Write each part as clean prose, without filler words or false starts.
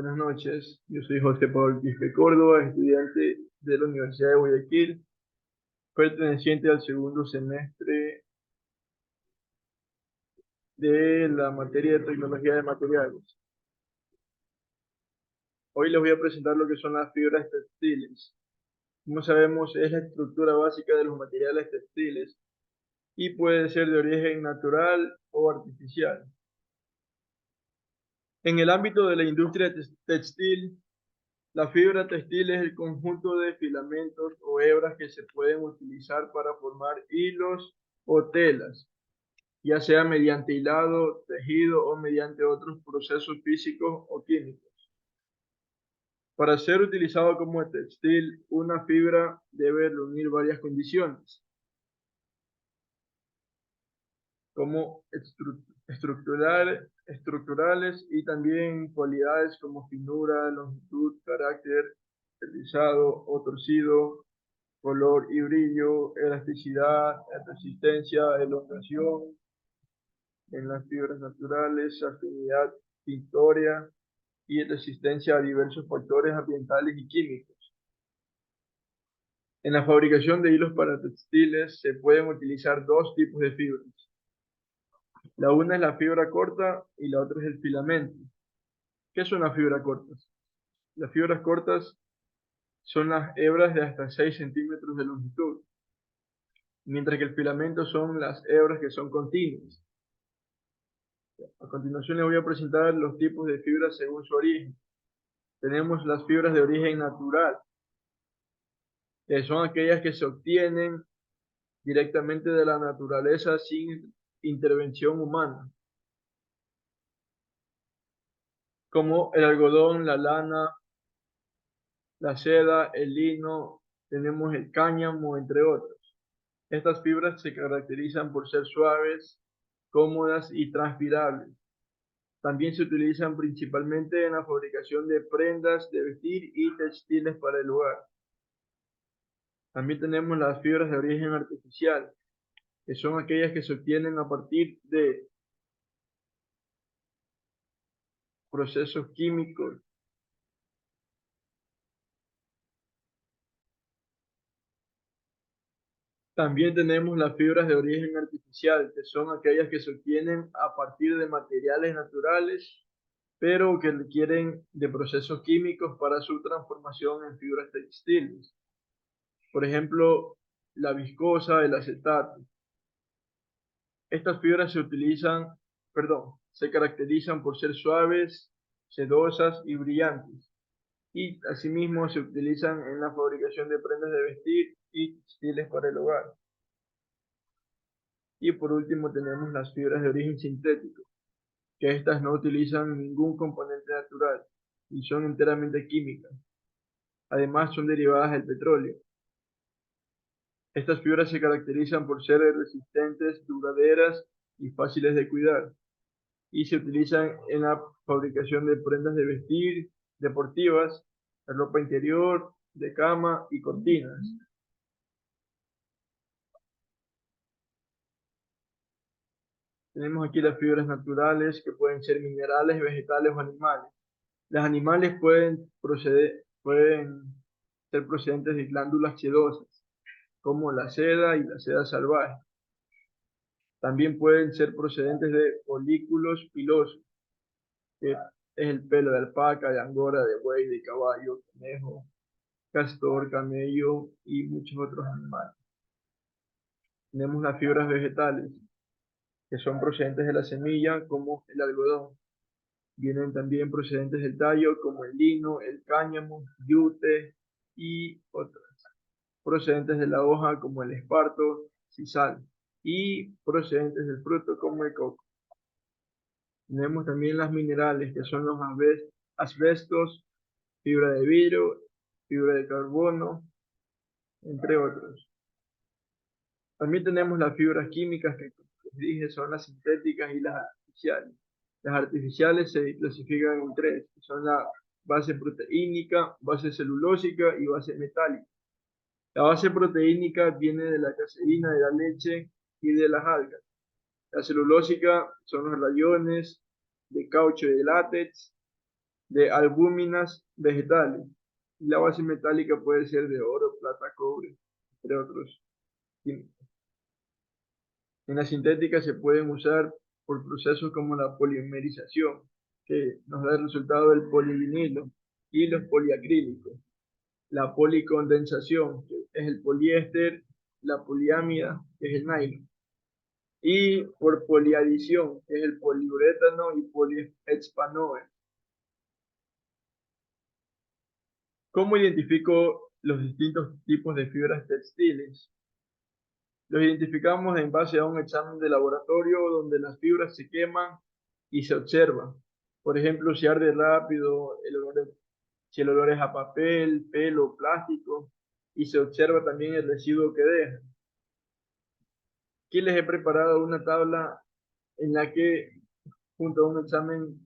Buenas noches, yo soy José Pablo Quispe Córdoba, estudiante de la Universidad de Guayaquil, perteneciente al segundo semestre de la materia de tecnología de materiales. Hoy les voy a presentar lo que son las fibras textiles. Como sabemos, es la estructura básica de los materiales textiles y puede ser de origen natural o artificial. En el ámbito de la industria textil, la fibra textil es el conjunto de filamentos o hebras que se pueden utilizar para formar hilos o telas, ya sea mediante hilado, tejido o mediante otros procesos físicos o químicos. Para ser utilizado como textil, una fibra debe reunir varias condiciones, como estructurales y también cualidades como finura, longitud, carácter, rizado o torcido, color y brillo, elasticidad, resistencia, elongación en las fibras naturales, afinidad tintoria y resistencia a diversos factores ambientales y químicos. En la fabricación de hilos para textiles se pueden utilizar dos tipos de fibras. La una es la fibra corta y la otra es el filamento. ¿Qué son las fibras cortas? Las fibras cortas son las hebras de hasta 6 centímetros de longitud, mientras que el filamento son las hebras que son continuas. A continuación les voy a presentar los tipos de fibras según su origen. Tenemos las fibras de origen natural, que son aquellas que se obtienen directamente de la naturaleza sin intervención humana, como el algodón, la lana, la seda, el lino, tenemos el cáñamo, entre otros. Estas fibras se caracterizan por ser suaves, cómodas y transpirables. También se utilizan principalmente en la fabricación de prendas de vestir y textiles para el hogar. También tenemos las fibras de origen artificial, que son aquellas que se obtienen a partir de procesos químicos. También tenemos las fibras de origen artificial, que son aquellas que se obtienen a partir de materiales naturales, pero que requieren de procesos químicos para su transformación en fibras textiles. Por ejemplo, la viscosa, el acetato. Estas fibras se caracterizan por ser suaves, sedosas y brillantes, y asimismo se utilizan en la fabricación de prendas de vestir y textiles para el hogar. Y por último tenemos las fibras de origen sintético, que estas no utilizan ningún componente natural y son enteramente químicas. Además son derivadas del petróleo. Estas fibras se caracterizan por ser resistentes, duraderas y fáciles de cuidar, y se utilizan en la fabricación de prendas de vestir, deportivas, de ropa interior, de cama y cortinas. Tenemos aquí las fibras naturales que pueden ser minerales, vegetales o animales. Los animales pueden ser procedentes de glándulas sedosas, como la seda y la seda salvaje. También pueden ser procedentes de folículos pilosos, que es el pelo de alpaca, de angora, de buey, de caballo, conejo, castor, camello y muchos otros animales. Tenemos las fibras vegetales, que son procedentes de la semilla, como el algodón. Vienen también procedentes del tallo, como el lino, el cáñamo, yute y otros. Procedentes de la hoja, como el esparto, sisal. Y procedentes del fruto, como el coco. Tenemos también las minerales, que son los asbestos, fibra de vidrio, fibra de carbono, entre otros. También tenemos las fibras químicas, que como les dije son las sintéticas y las artificiales. Las artificiales se clasifican en tres, que son la base proteínica, base celulósica y base metálica. La base proteínica viene de la caseína de la leche y de las algas. La celulósica son los rayones de caucho y de látex. de albúminas vegetales. La base metálica puede ser de oro, plata, cobre, entre otros químicos. En la sintética se pueden usar por procesos como la polimerización, que nos da el resultado del polivinilo, y los poliacrílicos. La policondensación, que es el poliéster, la poliamida, que es el nylon, y por poliadición, que es el poliuretano y polihexpanoe. ¿Cómo identifico los distintos tipos de fibras textiles? Los identificamos en base a un examen de laboratorio donde las fibras se queman y se observan. Por ejemplo, si arde rápido, si el olor es a papel, pelo, plástico, y se observa también el residuo que deja. Aquí les he preparado una tabla en la que, junto a un examen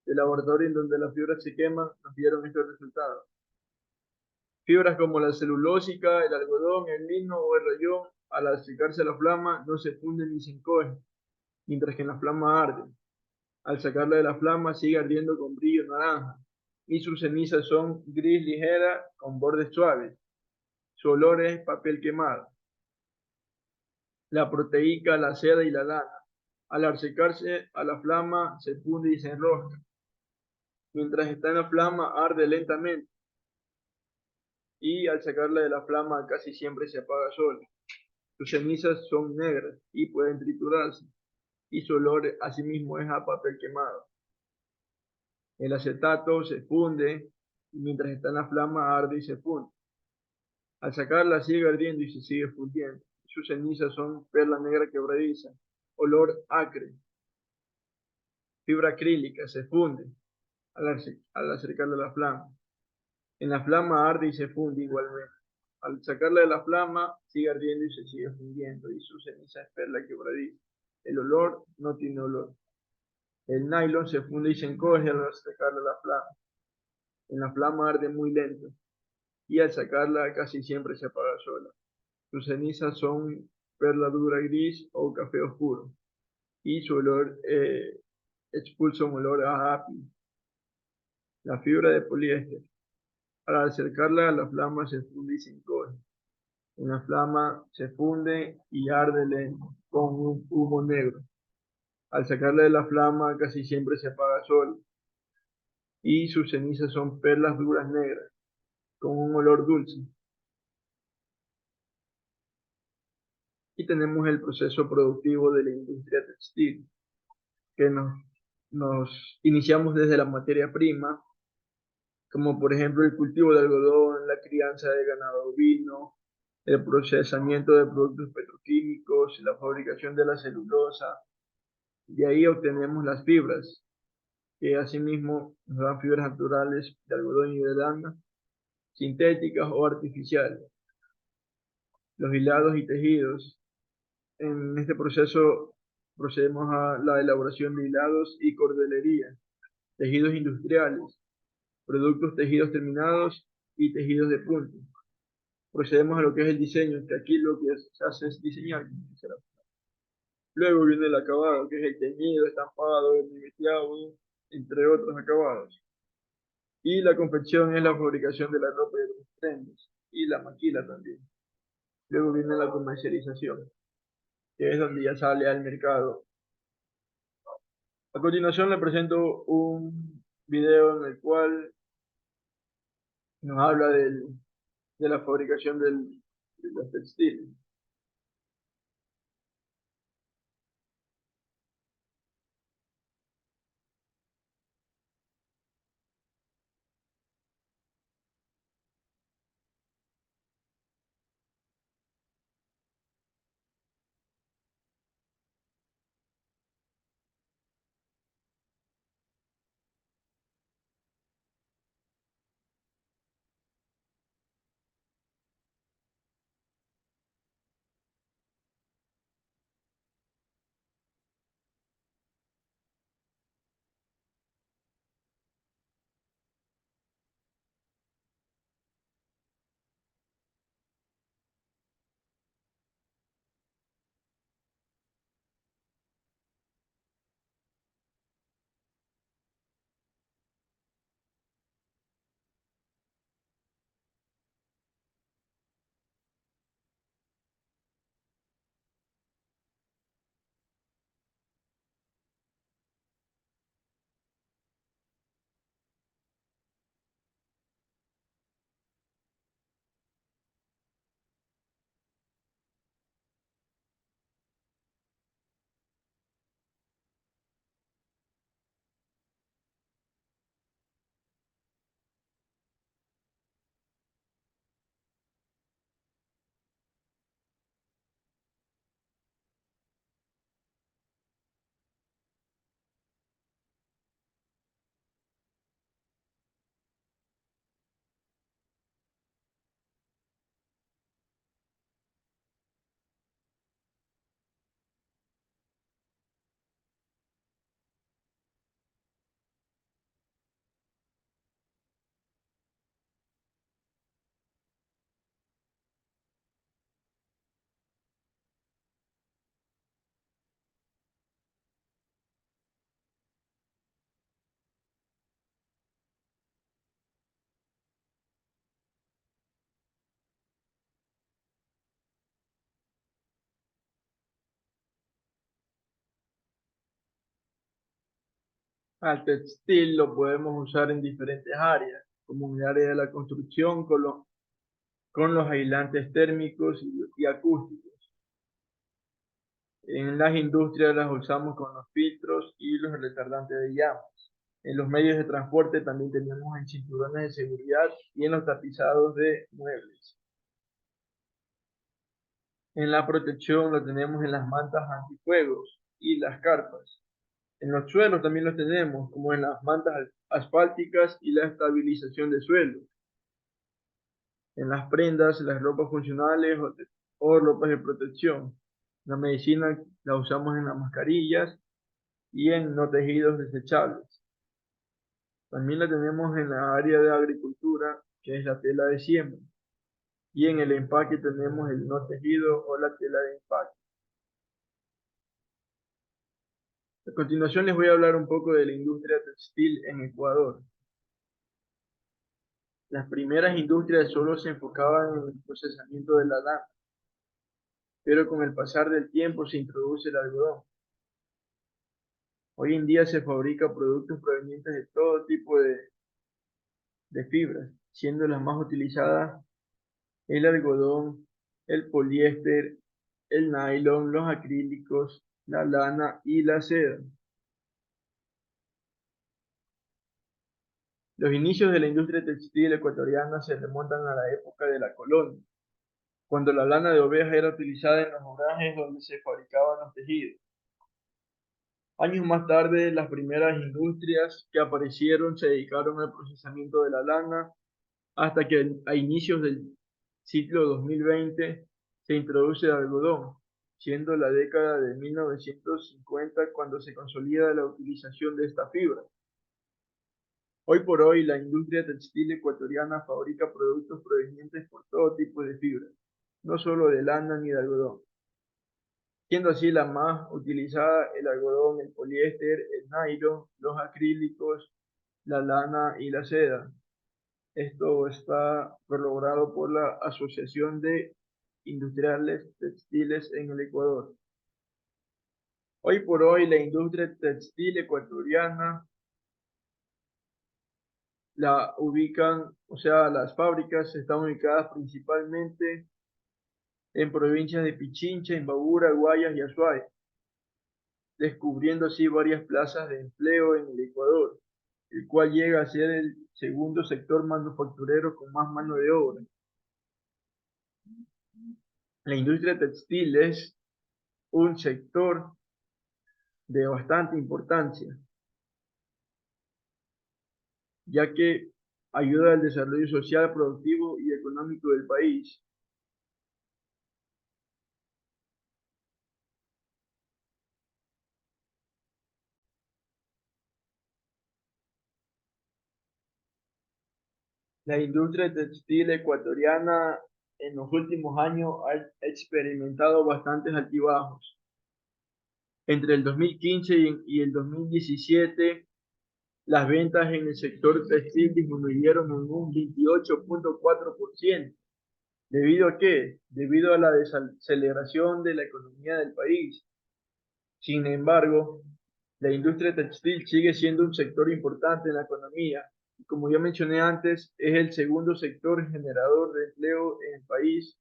de laboratorio en donde las fibras se queman, nos dieron estos resultados. Fibras como la celulósica, el algodón, el lino o el rayón, al acercarse a la flama, no se funden ni se encogen, mientras que en la flama arden. Al sacarla de la flama, sigue ardiendo con brillo naranja, y sus cenizas son gris ligera con bordes suaves. Su olor es papel quemado. La proteica, la seda y la lana. Al acercarse a la flama, se funde y se enrosca. Mientras está en la flama, arde lentamente, y al sacarla de la flama, casi siempre se apaga sola. Sus cenizas son negras y pueden triturarse, y su olor asimismo es a papel quemado. El acetato se funde y mientras está en la flama arde y se funde. Al sacarla sigue ardiendo y se sigue fundiendo. Sus cenizas son perla negra quebradiza, olor acre. Fibra acrílica se funde al acercarla a la flama. En la flama arde y se funde igualmente. Al sacarla de la flama sigue ardiendo y se sigue fundiendo y su ceniza es perla quebradiza. El olor no tiene olor. El nylon se funde y se encoge al sacarla de la flama. En la flama arde muy lento y al sacarla casi siempre se apaga sola. Sus cenizas son perla dura gris o café oscuro y su olor expulsa un olor a apio. La fibra de poliéster. Al acercarla a la flama se funde y se encoge. En la flama se funde y arde lento con un humo negro. Al sacarla de la flama casi siempre se apaga sola y sus cenizas son perlas duras negras con un olor dulce. Y tenemos el proceso productivo de la industria textil, que nos iniciamos desde la materia prima, como por ejemplo el cultivo de algodón, la crianza de ganado ovino, el procesamiento de productos petroquímicos, la fabricación de la celulosa. De ahí obtenemos las fibras, que asimismo nos dan fibras naturales de algodón y de lana, sintéticas o artificiales. Los hilados y tejidos. En este proceso procedemos a la elaboración de hilados y cordelería, tejidos industriales, productos tejidos terminados y tejidos de punto. Procedemos a lo que es el diseño, que aquí lo que se hace es diseñar. Luego viene el acabado, que es el teñido, estampado, el ribeteado, entre otros acabados. Y la confección es la fabricación de la ropa y de los prendas, y la maquila también. Luego viene la comercialización, que es donde ya sale al mercado. A continuación le presento un video en el cual nos habla de la fabricación de los textiles. Al textil lo podemos usar en diferentes áreas, como en el área de la construcción con los aislantes térmicos y acústicos. En las industrias las usamos con los filtros y los retardantes de llama. En los medios de transporte también tenemos en cinturones de seguridad y en los tapizados de muebles. En la protección lo tenemos en las mantas antifuegos y las carpas. En los suelos también lo tenemos, como en las mantas asfálticas y la estabilización de suelo. En las prendas, las ropas funcionales o ropas de protección. La medicina la usamos en las mascarillas y en no tejidos desechables. También la tenemos en la área de agricultura, que es la tela de siembra. Y en el empaque tenemos el no tejido o la tela de empaque. A continuación les voy a hablar un poco de la industria textil en Ecuador. Las primeras industrias solo se enfocaban en el procesamiento de la lana, pero con el pasar del tiempo se introduce el algodón. Hoy en día se fabrica productos provenientes de todo tipo de fibras, siendo las más utilizadas el algodón, el poliéster, el nylon, los acrílicos, la lana y la seda. Los inicios de la industria textil ecuatoriana se remontan a la época de la colonia, cuando la lana de oveja era utilizada en los obrajes donde se fabricaban los tejidos. Años más tarde, las primeras industrias que aparecieron se dedicaron al procesamiento de la lana, hasta que a inicios del siglo 2020 se introduce el algodón, siendo la década de 1950 cuando se consolida la utilización de esta fibra. Hoy por hoy, la industria textil ecuatoriana fabrica productos provenientes por todo tipo de fibras, no solo de lana ni de algodón, siendo así la más utilizada el algodón, el poliéster, el nylon, los acrílicos, la lana y la seda. Esto está logrado por la Asociación de Industriales Textiles en el Ecuador. Hoy por hoy, la industria textil ecuatoriana la ubican, o sea, las fábricas están ubicadas principalmente en provincias de Pichincha, Imbabura, Guayas y Azuay, descubriendo así varias plazas de empleo en el Ecuador, el cual llega a ser el segundo sector manufacturero con más mano de obra. La industria textil es un sector de bastante importancia, ya que ayuda al desarrollo social, productivo y económico del país. La industria textil ecuatoriana en los últimos años ha experimentado bastantes altibajos. Entre el 2015 y el 2017, las ventas en el sector textil disminuyeron en un 28,4%. ¿Debido a qué? Debido a la desaceleración de la economía del país. Sin embargo, la industria textil sigue siendo un sector importante en la economía. Como ya mencioné antes, es el segundo sector generador de empleo en el país,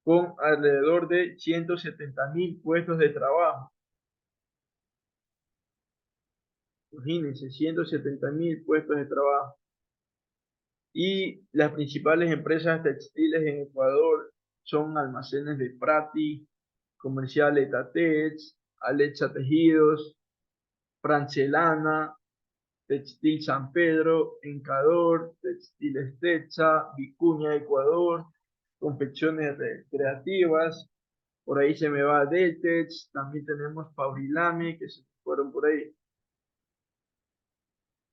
con alrededor de 170.000 puestos de trabajo. Imagínense, 170.000 puestos de trabajo. Y las principales empresas textiles en Ecuador son Almacenes de Prati, Comercial Etatech, Alexa Tejidos, Francelana, Textil San Pedro, Encador, Textil Estecha, Vicuña Ecuador, Confecciones Creativas, por ahí se me va Deltex, también tenemos Fabrilame, que se fueron por ahí.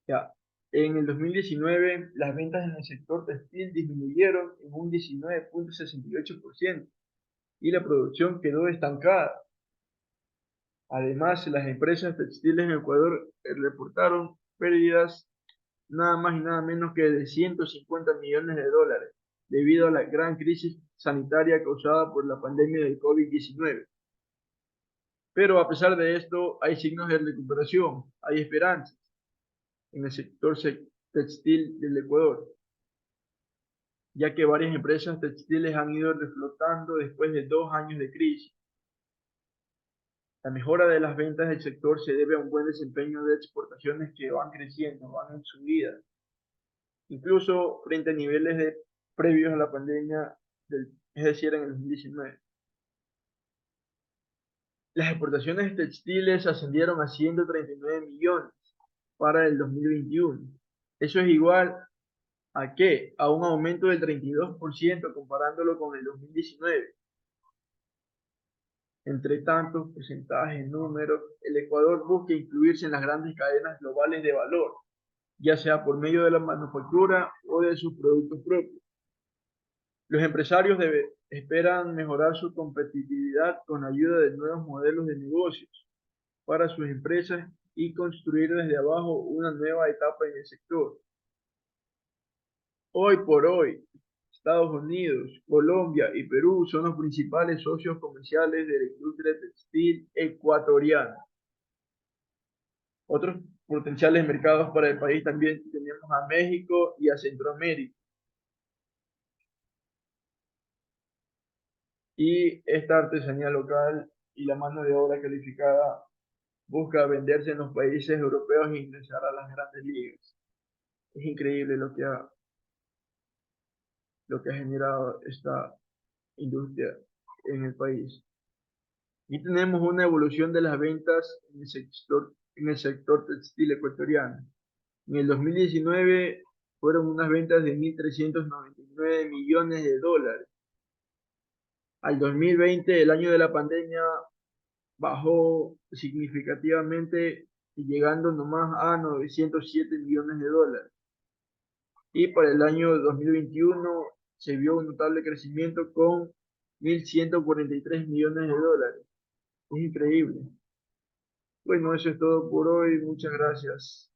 Ya. En el 2019, las ventas en el sector textil disminuyeron en un 19,68% y la producción quedó estancada. Además, las empresas textiles en Ecuador reportaron pérdidas nada más y nada menos que de 150 millones de dólares debido a la gran crisis sanitaria causada por la pandemia del COVID-19. Pero a pesar de esto, hay signos de recuperación, hay esperanza. en el sector textil del Ecuador, ya que varias empresas textiles han ido reflotando después de 2 años de crisis. La mejora de las ventas del sector se debe a un buen desempeño de exportaciones que van creciendo, van en subida, incluso frente a niveles previos a la pandemia, es decir, en el 2019. Las exportaciones textiles ascendieron a 139 millones para el 2021. Eso es igual ¿a qué? A un aumento del 32% comparándolo con el 2019. Entre tantos porcentajes, números, el Ecuador busca incluirse en las grandes cadenas globales de valor, ya sea por medio de la manufactura o de sus productos propios. Los empresarios esperan mejorar su competitividad con ayuda de nuevos modelos de negocios para sus empresas y construir desde abajo una nueva etapa en el sector. Hoy por hoy, Estados Unidos, Colombia y Perú son los principales socios comerciales de la industria textil ecuatoriana. Otros potenciales mercados para el país también tenemos a México y a Centroamérica. Y esta artesanía local y la mano de obra calificada busca venderse en los países europeos e ingresar a las grandes ligas. Es increíble lo que ha generado esta industria en el país. Y tenemos una evolución de las ventas en el sector textil ecuatoriano. En el 2019 fueron unas ventas de 1.399 millones de dólares. Al 2020, el año de la pandemia, bajó significativamente y llegando nomás a 907 millones de dólares. Y para el año 2021 se vio un notable crecimiento con 1.143 millones de dólares. Es increíble. Bueno, eso es todo por hoy. Muchas gracias.